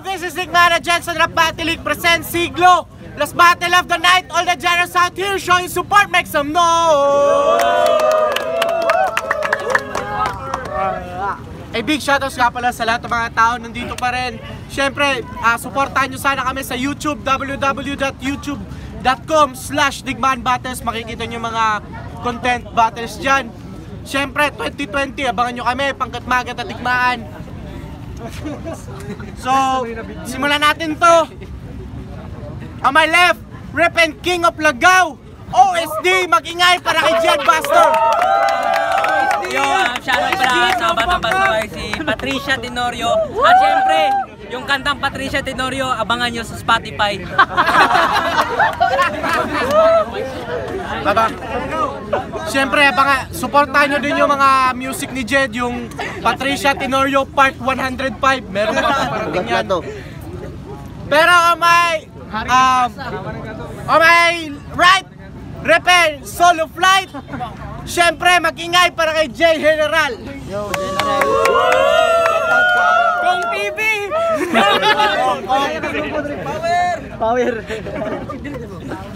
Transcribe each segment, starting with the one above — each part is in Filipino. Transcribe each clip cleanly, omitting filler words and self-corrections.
this is Sigmara Jensen Rap Battle League presents Siglo. Last battle of the night, all the generals out here showing support, make some noise! A big shoutouts nga pala sa lahat ng mga tao nandito pa rin. Siyempre, supportahan nyo sana kami sa YouTube, www.youtube.com/digmaanbattles. Makikita nyo mga content battles dyan. Siyempre, 2020, abangan nyo kami, pangkat magat at digmaan. So, simulan natin to. On my left, Rep and King of Lagaw, OSD, mag-ingay para kay Jed Buster. Yo, shoutout para sa Batang Basaway, si Patricia Tenorio. At syempre, yung kantang Patricia Tenorio, abangan nyo sa Spotify. Baba. Siyempre, supportahan nyo din yung mga music ni Jed, yung Patricia Tenorio Part 105. Meron pa parating yan. Pero on my right, Repen, Solo Flight. Siyempre, mag-ingay para kay J General. Yo, General. Kong TV! Power!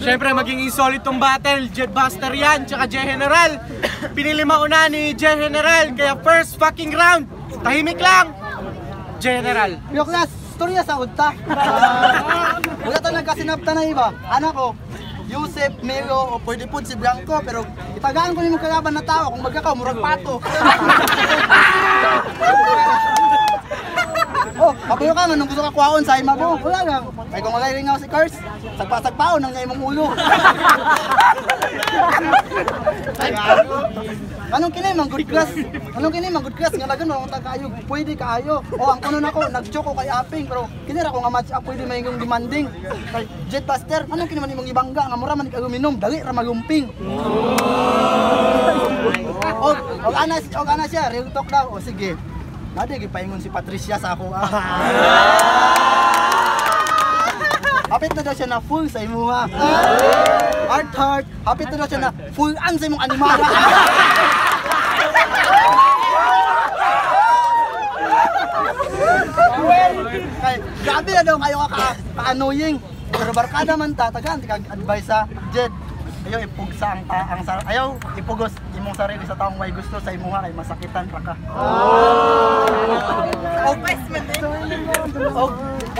Siyempre, maging solid tong battle. Jed Buster yan, tsaka J General. Pinili mauna ni J General, kaya first fucking round. Tahimik lang. J General. Yo, class, storya sa udta. Wala to nagkasinapta na iba. Anak ko, Yusef, Melo, o pwede po si Blanco, pero itagaan ko yung kalaban na tao kung magkakaw, murag pato. Oh, kapuyo ka nga nung gusto ka kuhaon sa ima mo. Wala lang. Ay kung magaling nga si Kars, sagpa-sagpaon ng ngayon mong ulo. Anong kini mang good class? Anong kini mang good class nga lagan mo ta kaayo, pwede kaayo. O ang kuno nako nagchoko kay Aping pero kini ra ko nga match up pwede mayong demanding. Kay Jet Buster, anong kini man imong ibangga nga mura man ikaw minom, dali ra magumping. Og ana siya, real talk daw. O sige. Nadi gipaingon si Patricia sa ako. Hapit na daw siya na full sa imuha. Heart. Hapit na daw siya na full an sa imong animara. Kay grabe na daw kayo ka-annoying. Pero barkada man ta, tagaan advice sa Jed. Ayaw ipugsa ayaw ipugos imong sarili sa taong may gusto sa imuha kay masakitan ra ka.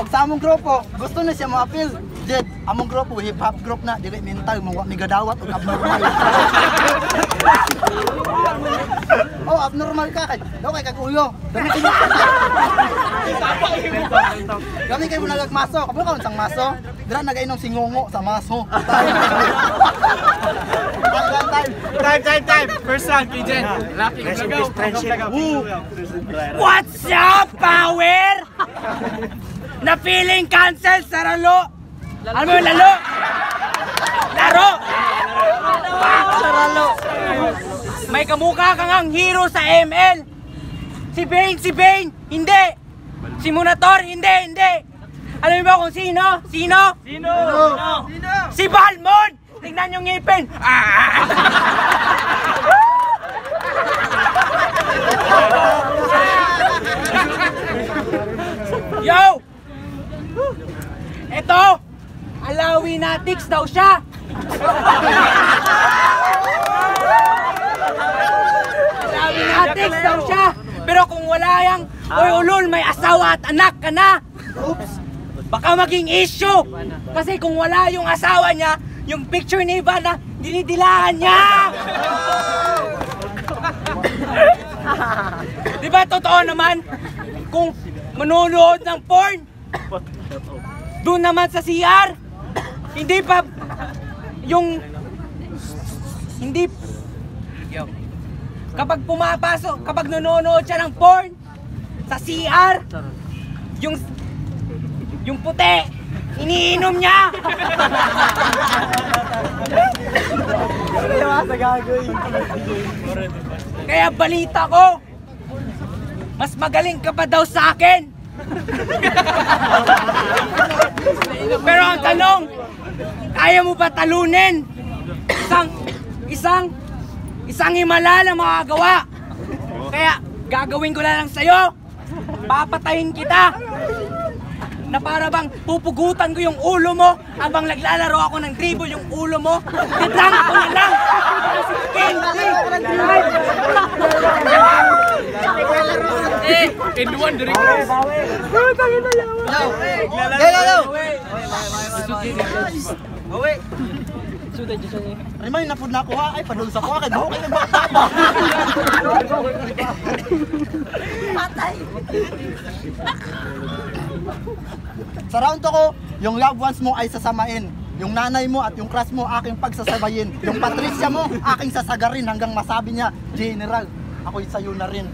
Og sa among grupo, gusto na siya mo-appeal. Jed, among grupo hip hop group na, dili mental mo ni gadawat og abnormal. Oh, abnormal ka kay. Daw kay kaguyo. Kami kay mo nagmaso, kabalo ka unsang maso. Dira nagainom si Ngongo sa maso. Time. First round, Jen. What's up, power? Na feeling cancel sa laro. Ano mo yung laro? Laro. May kamukha kang ang hero sa ML. Si Bane, hindi. Si Munator, hindi. Alam mo ba kung sino? Sino? Si Balmon! Tingnan yung ngipin! Yo! Eto! Alawinatics daw siya! Alawinatics daw siya! Pero kung wala yang ulol, may asawa at anak ka na! Oops! Baka maging issue! Kasi kung wala yung asawa niya, yung picture ni Ivana, dinidilaan niya! Diba totoo naman? Kung manonood ng porn, doon naman sa CR, hindi pa yung kapag pumapasok, kapag nanonood siya ng porn sa CR, yung puti, iniinom niya. Kaya balita ko, mas magaling ka pa daw sa akin. Pero ang tanong, kaya mo ba talunin isang himala na makagawa? Kaya gagawin ko na lang sa'yo, papatayin kita. na para bang pupugutan ko yung ulo mo habang naglalaro ako ng dribble yung ulo mo. Yan lang, ako na lang. In one direct. Remind na po na ako ha. Ay, padul sa ko. Kaya buhok kayo nagbakaba. Patay. Sa round to ko, yung loved ones mo ay sasamain. Yung nanay mo at yung crush mo aking pagsasabayin. Yung Patricia mo aking sasagarin hanggang masabi niya, General, ako'y sa'yo na rin.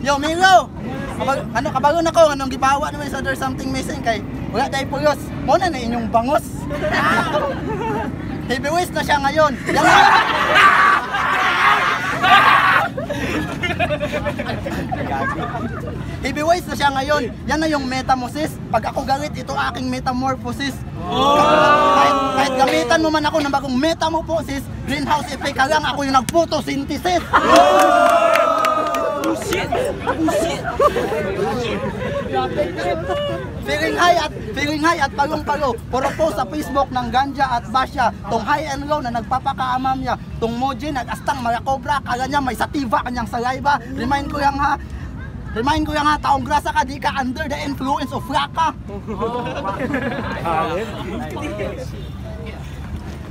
Yo, Milo! Kabagon ako, anong gibawa naman sa There's Something Missing kay wala dahil puyos. Muna na inyong bangos. Heavyweights na siya ngayon. Heavyweights na siya ngayon. Yan na yung metamorphosis. Pag ako galit, ito aking metamorphosis. Kahit gamitan mo man ako ng bagong metamorphosis, greenhouse effect ka lang, ako yung nag-photosynthesis. Feeling high at palong-palo. Puro po sa Facebook ng ganja at basya. Tong high and low na nagpapakaamam niya. Tong moji nag-astang malakobra. Kala niya may sativa kanyang saliva. Remind ko yang ha, taong grasa ka, di ka under the influence of raka.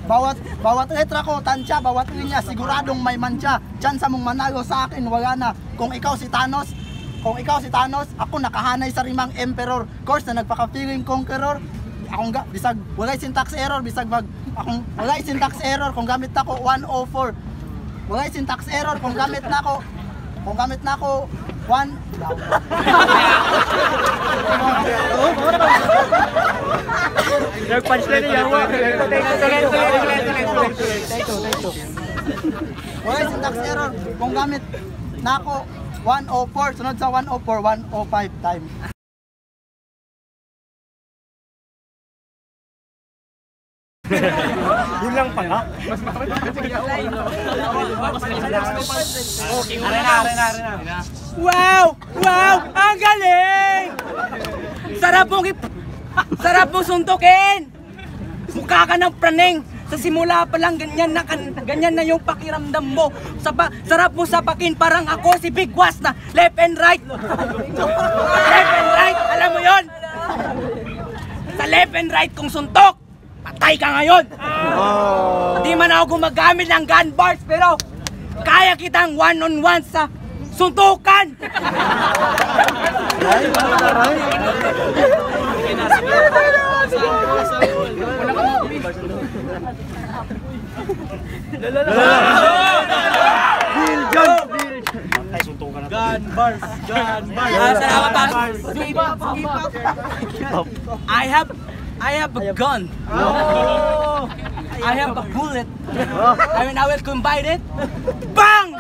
Bawat letra ko, tansya, bawat linya, siguradong may mantsa. Chance mong manalo sa akin, wala na. Kung ikaw si Thanos, ako nakahanay sa rimang emperor. Course na nagpaka-feeling conqueror. Akong bisag walay syntax error, walay syntax error kung gamit nako 104. Walay syntax error kung gamit nako 1. Nag-punchline niya. Walay syntax error kung gamit nako 104, sunod sa 104, 105 time. Yun lang pala. Wow! Wow! Ang galing! Sarap mong suntukin! Mukha ka ng praneng! Sa simula pa lang ganyan na yung pakiramdam mo. Sarap mo sapakin parang ako si Big Was na left and right. Left and right, alam mo yon? Sa left and right kong suntok, patay ka ngayon. Hindi man ako gumagamit ng gun bars pero kaya kitang one-on-one sa suntukan. Gun bars. Salamat pa. I have a gun. I have a bullet. I will combine it. Bang!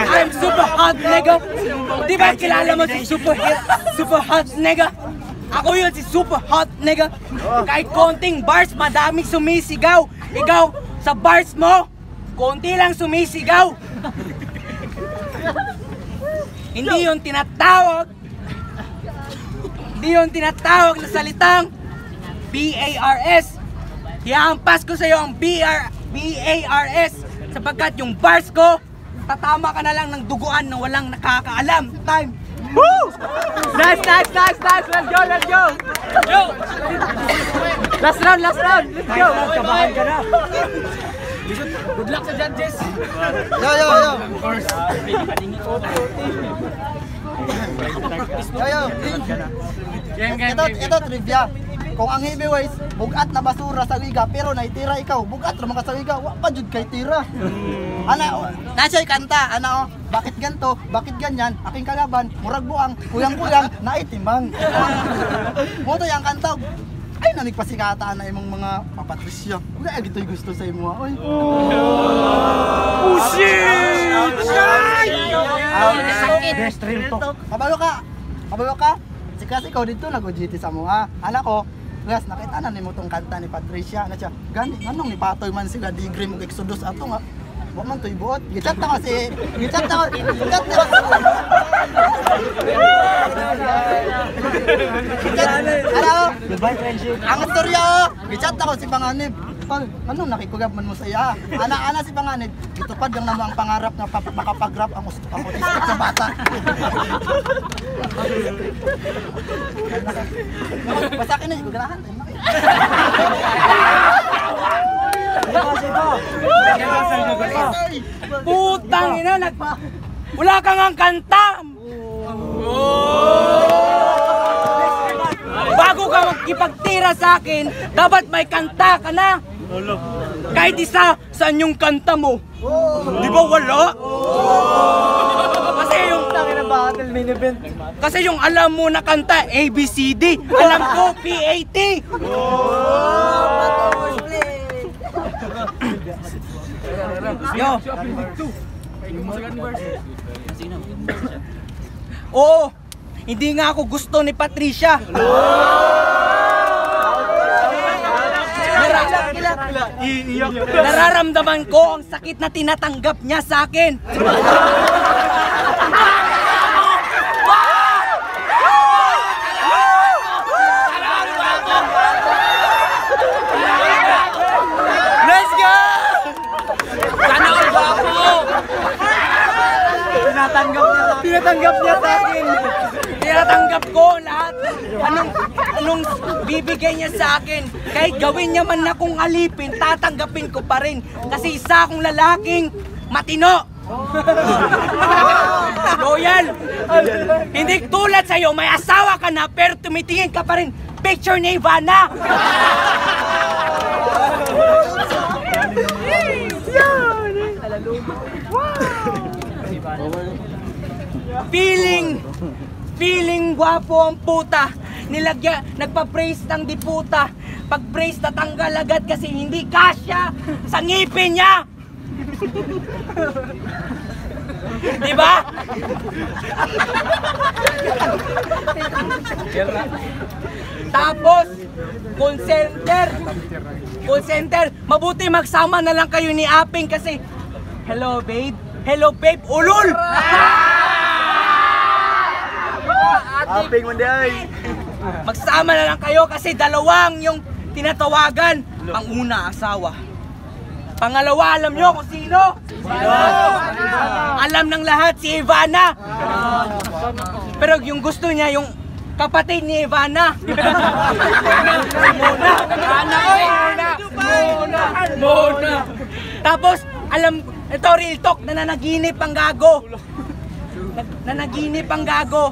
I'm super hot, nigga. Di ba kilala mo si super hot, nigga? Ako yun si super hot, nigga. Kahit konting bars, madaming sumisigaw. Ikaw, sa bars mo, konti lang sumisigaw. Hindi yun tinatawag na salitang BARS. Ihampas ko sa'yo ang BARS sapagkat yung bars ko, tatama ka na lang ng duguan na walang nakakaalam. Time! Woo! Nice! Let's go! Yo! Last round! Let's go! Kabahan ka na! Good luck sa judges! Yo! Ito trivia. Kung ang heavyweights, bugat na basura sa liga, pero naitira ikaw, bugat naman ka sa liga, wala pa jud kay tira. Nasa'y kanta, bakit ganto, bakit ganyan, aking kalaban, murag buang, kuyang-kuyang, naitimang. Moto yung kanta, Ay, namigpasikataan na imong mga papatrisya. Wala, gito'y gusto sa imo, oy. Best real talk. Kabalo ka. Si kasi ikaw dito nag-OJT sa mga. Anak ko, guys, nakita na nimo tong kanta ni Patricia na siya. Gani, nganong ni Patoy man sila degree mo Exodus ato nga. Wa man toy buot. Gichat ta kasi. Hello. Goodbye, friendship. Ang istorya, gichat ako si Panganib. Tol, anong nakikugab man mo sa iya? Ana si Panganib, itupad lang naman ang pangarap na makapag-rap ang autistic na bata. Basta akin na, guganahan. Putang ina, wala kang ang kanta! Bago ka magkipagtira sa akin, dapat may kanta ka na! Kahit isa, saan yung kanta mo? Di ba wala? Kasi yung alam mo na kanta, ABCD. Alam ko, PAT. Yo. Oo, hindi nga ako gusto ni Patricia. Nararamdaman ko ang sakit na tinatanggap niya sa akin. Let's go! Sana all guwapo! Tinatanggap niya sa akin. Tinatanggap ko lahat. Anong bibigay niya sa akin. Kahit gawin niya man akong alipin, tatanggapin ko pa rin. Kasi isa akong lalaking matino. Loyal. Hindi tulad sa'yo, may asawa ka na pero tumitingin ka pa rin. Picture ni Ivana. Feeling gwapo ang puta. Nagpa-praise ng diputa. Pag-praise tatanggal agad kasi hindi kasya sa ngipin niya. Diba? Tapos, call center, mabuti magsama na lang kayo ni Aping kasi hello babe, ulol! Aping Monday. Magsama na lang kayo kasi dalawang yung tinatawagan. Ang una, asawa. Pangalawa, alam nyo kung sino? Alam ng lahat, si Ivana. Pero yung gusto niya, yung kapatid ni Ivana. Mona. Tapos, ito real talk, nananaginip ang gago. Nananaginip ang gago.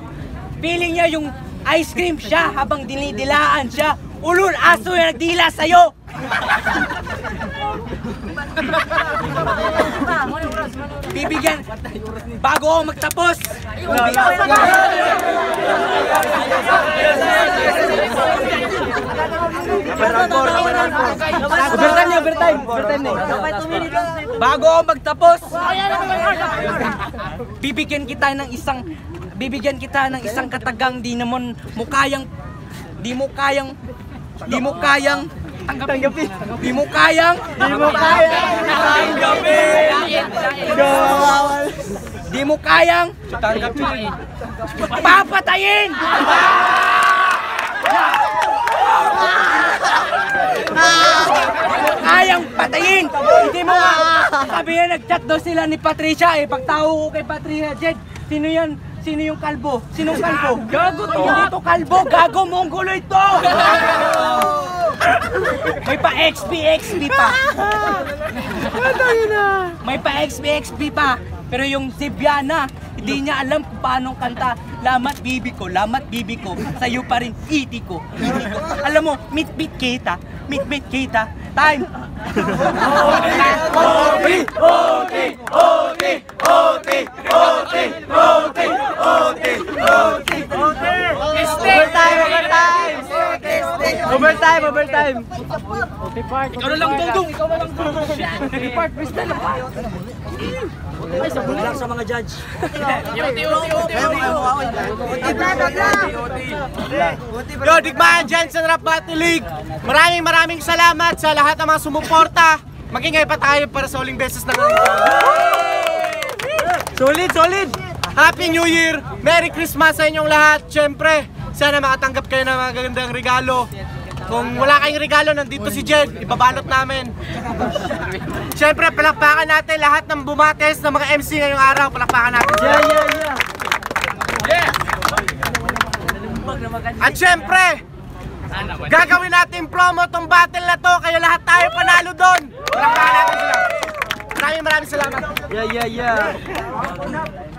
Feeling niya yung ice cream siya habang dinidilaan siya. Ulul, aso yung nagdila sa'yo. Bibigyan, bago ako magtapos. Overtime. Bago ako magtapos. Bibigyan kita ng isang katagang di mo kayang tanggapin. Papatayin. Kayang patayin. Hindi mo nga. Sabi niya, nag-chat daw sila ni Patricia eh. Pagtaho ko kay Patricia, Jed, sino yan? Sino yung kalbo? Sinong kalbo? Gago to! Hindi to kalbo! Gago! Mongolo ito! May pa-XP pa! May pa-XP pa! Pero yung si Biana, hindi niya alam kung paano kanta. Lamat bibi ko, sa'yo pa rin iti ko. Alam mo, meet kita. Time! Overtime, overtime. Ikaw na lang dudong. Ikaw na lang dudong. Part, freestyle na pa. Ay, sabon lang sa mga judge. Yo, Digmaan Jensen Rap Battle League. Maraming salamat sa lahat ng mga sumuporta. Magingay pa tayo para sa uling beses na Solid, solid. Happy New Year! Merry Christmas sa inyong lahat! Siyempre, sana makatanggap kayo ng mga gagandang regalo. Kung wala kayong regalo, nandito si Jed, ibabalot namin. Siyempre, palakpakan natin lahat ng bumates ng mga MC ngayong araw. Palakpakan natin. Yeah. At siyempre, gagawin natin promo tong battle na to, kaya lahat tayo panalo doon. Palakpakan natin sila. Maraming salamat. Yeah.